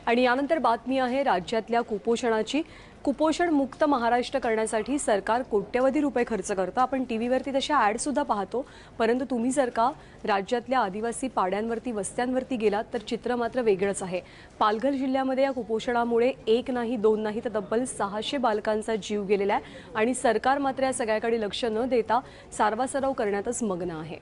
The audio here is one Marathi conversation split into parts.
आणि यानंतर बातमी आहे राज्यातल्या कुपोषणाची। कुपोषण मुक्त महाराष्ट्र करण्यासाठी सरकार कोट्यवधी रुपये खर्च करतं। आपण टीव्हीवरती तशा ॲड सुद्धा पाहतो, परंतु तुम्ही जर का राज्यातल्या आदिवासी पाड्यांवरती वस्त्यांवरती गेलात तर चित्र मात्र वेगळंच आहे। पालघर जिल्ह्यामध्ये या कुपोषणामुळे एक नाही दोन नाही तर तब्बल 600 बालकांचा जीव गेलेला आहे आणि सरकार मात्र या सगळ्याकडे लक्ष न देता सारवासारव करण्यातच मग्न आहे।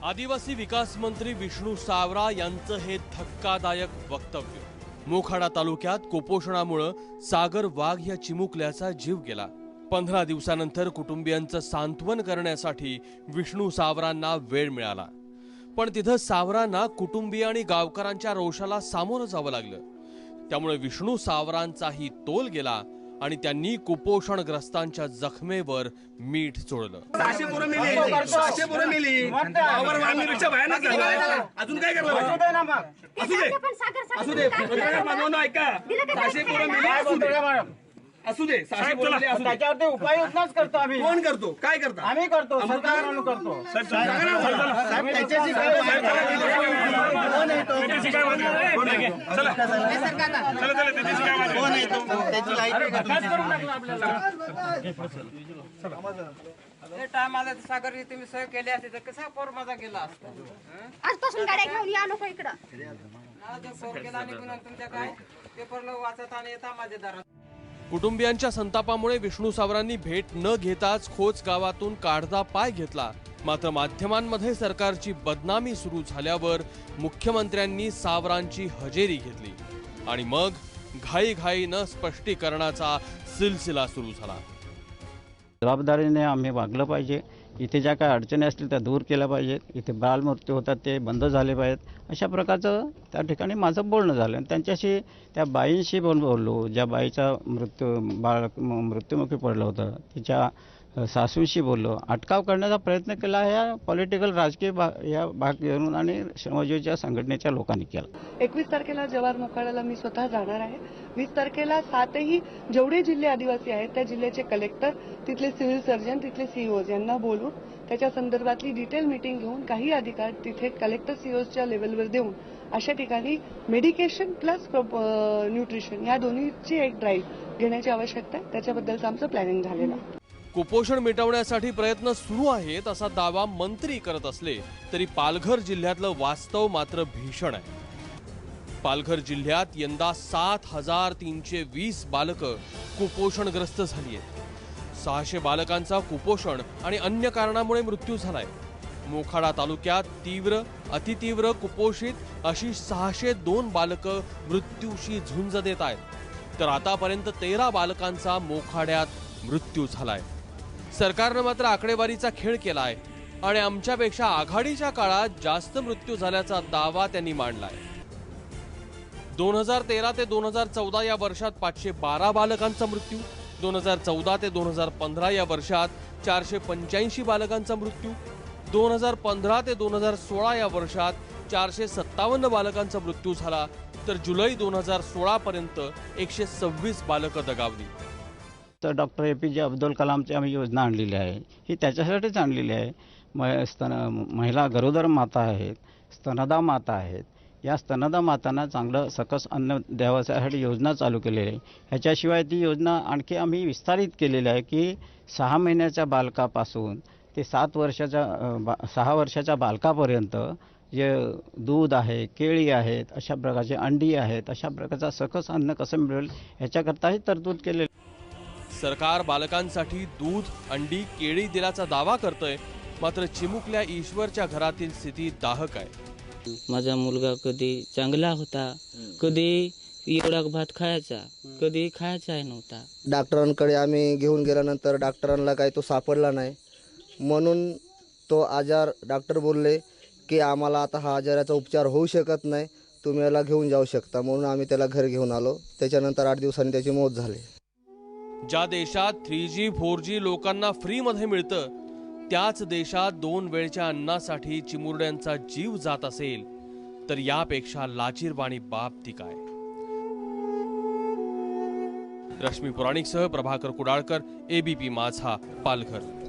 आदिवासी विकास मंत्री विष्णू सावरा यांचं हे धक्कादायक वक्तव्य। मोखाडा तालुक्यात कुपोषणामुळे सागर वाघ या चिमुकल्याचा जीव गेला। 15 दिवसानंतर कुटुंबियांचं सांत्वन करण्यासाठी विष्णू सावरांना वेळ मिळाला, पण तिथं सावरांना कुटुंबीय आणि गावकऱ्यांच्या रोषाला सामोरं जावं लागलं। त्यामुळे विष्णू सावरांचाही तोल गेला आणि त्यांनी कुपोषणग्रस्तांच्या जखमेवर मीठ चोळलं। असू दे, त्याच्यावरती उपाययोजनाच करतो आम्ही। कोण करतो? काय करतो? आम्ही करतो, सरकार म्हणून करतो। टाइम आला तर सागर तुम्ही सह केली असते तर कसा पोर माझा गेला असता। आजपासून गाड्या घेऊन या नको इकडं। पोर गेला निघून तुमच्या काय पेपरला वाचत आणि येता माझ्या दारात। कुटुंबियांच्या संतापामुळे विष्णू सावरांनी भेट न घेताच खोच गावातून काढता पाय घेतला। मात्र माध्यमांमध्ये सरकारची बदनामी सुरू झाल्यावर मुख्यमंत्र्यांनी सावरांची हजेरी घेतली आणि मग घाईघाईनं स्पष्टीकरणाचा सिलसिला सुरू झाला। जबाबदारीने आम्ही वागलं पाहिजे। इथे ज्या काही अडचणी असतील त्या दूर केल्या पाहिजेत। इथे बालमृत्यू होतात ते बंद झाले पाहिजेत, अशा प्रकारचं त्या ठिकाणी माझं बोलणं झालं। त्यांच्याशी त्या बाईंशी बोललो, ज्या बाईचा बाळ मृत्युमुखी पडलं होतं तिच्या सासूंशी बोललो। अटकाव करण्याचा प्रयत्न केला या पॉलिटिकल राजकीय या भाग घेऊन आणि श्रमजीवीच्या संघटनेच्या लोकांनी केला। 21 तारखेला जवार मोखाड्याला मी स्वतः जाणार आहे। 20 तारखेला 7ही जेवढे जिल्हे आदिवासी आहेत त्या जिल्ह्याचे कलेक्टर, तिथले सिव्हिल सर्जन, तिथले सीईओज यांना बोलून त्याच्या संदर्भातली डिटेल मीटिंग घेऊन काही अधिकार तिथे कलेक्टर सीईओच्या लेवलवर देऊन अशा ठिकाणी मेडिकेशन प्लस न्यूट्रिशन या दोन्हीची एक ड्राईव्ह घेण्याची आवश्यकता आहे। त्याच्याबद्दलचं आमचं प्लॅनिंग झालेलं आहे। कुपोषण मिटवण्यासाठी प्रयत्न सुरू आहेत असा दावा मंत्री करत असले तरी पालघर जिल्ह्यातलं वास्तव मात्र भीषण आहे। पालघर जिल्ह्यात यंदा 7320 बालकं कुपोषणग्रस्त झाली आहेत। 600 बालकांचा कुपोषण आणि अन्य कारणामुळे मृत्यू झालाय। मोखाडा तालुक्यात तीव्र, अतितीव्र कुपोषित अशी 602 बालकं मृत्यूशी झुंज देत आहेत, तर आतापर्यंत 13 बालकांचा मोखाड्यात मृत्यू झालाय। सरकारनं मात्र आकडेवारीचा खेळ केलाय आणि आमच्यापेक्षा आघाडीच्या काळात जास्त मृत्यू झाल्याचा दावा त्यांनी मांडलाय। 2013 ते 2014 या वर्षात 512 बालकांचा मृत्यू, 2014 ते 2015 या वर्षात 485 बालकांचा मृत्यू, 2015 ते 2016 या वर्षात 457 बालकांचा मृत्यू झाला, तर जुलै 2016 पर्यंत 126 बालकं दगावली। तर डॉक्टर APJ अब्दुल कलामची आम्ही योजना आणलेली आहे। ही त्याच्यासाठीच आणलेली आहे। महिला गरोदर माता आहेत, स्तनदा माता आहेत, या स्तनदा मातांना चांगलं सकस अन्न द्यावयासाठी योजना चालू केलेली आहे। ह्याच्याशिवाय ती योजना आणखी आम्ही विस्तारित केलेली आहे की 6 महिन्याच्या बालकापासून ते 6 वर्षाच्या बालकापर्यंत जे दूध आहे, केळी आहेत, अशा प्रकारचे अंडी आहेत, अशा प्रकारचा सकस अन्न कसं मिळेल ह्याच्याकरताही तरतूद केलेली। सरकार बालकांसाठी दूध, अंडी, केळी दिल्याचा दावा करतंय, मात्र चिमुकल्या ईश्वरच्या घरातील स्थिती दाहक आहे। माझा मुलगा कधी चांगला होता, कधी एवढा भात खायचा, कधी खायचा नव्हता। डॉक्टरांकडे आम्ही घेऊन गेल्यानंतर डॉक्टरांना काही तो सापडला नाही, म्हणून तो आजार डॉक्टर बोलले की आम्हाला आता हा आजाराचा उपचार होऊ शकत नाही, तुम्ही याला घेऊन जाऊ शकता। म्हणून आम्ही त्याला घरी घेऊन आलो। त्याच्यानंतर 8 दिवसांनी त्याची मौत झाली। ज्या देशात 3G 4G लोकांना फ्री मध्ये मिळतं, त्याच देशात 2 वेळच्या अन्नासाठी चिमुरड्यांचा जीव जात असेल तर यापेक्षा लाजीरवाणी बाब ती काय। रश्मी पुराणिकसह प्रभाकर कुडाळकर, ABP माझा, पालघर.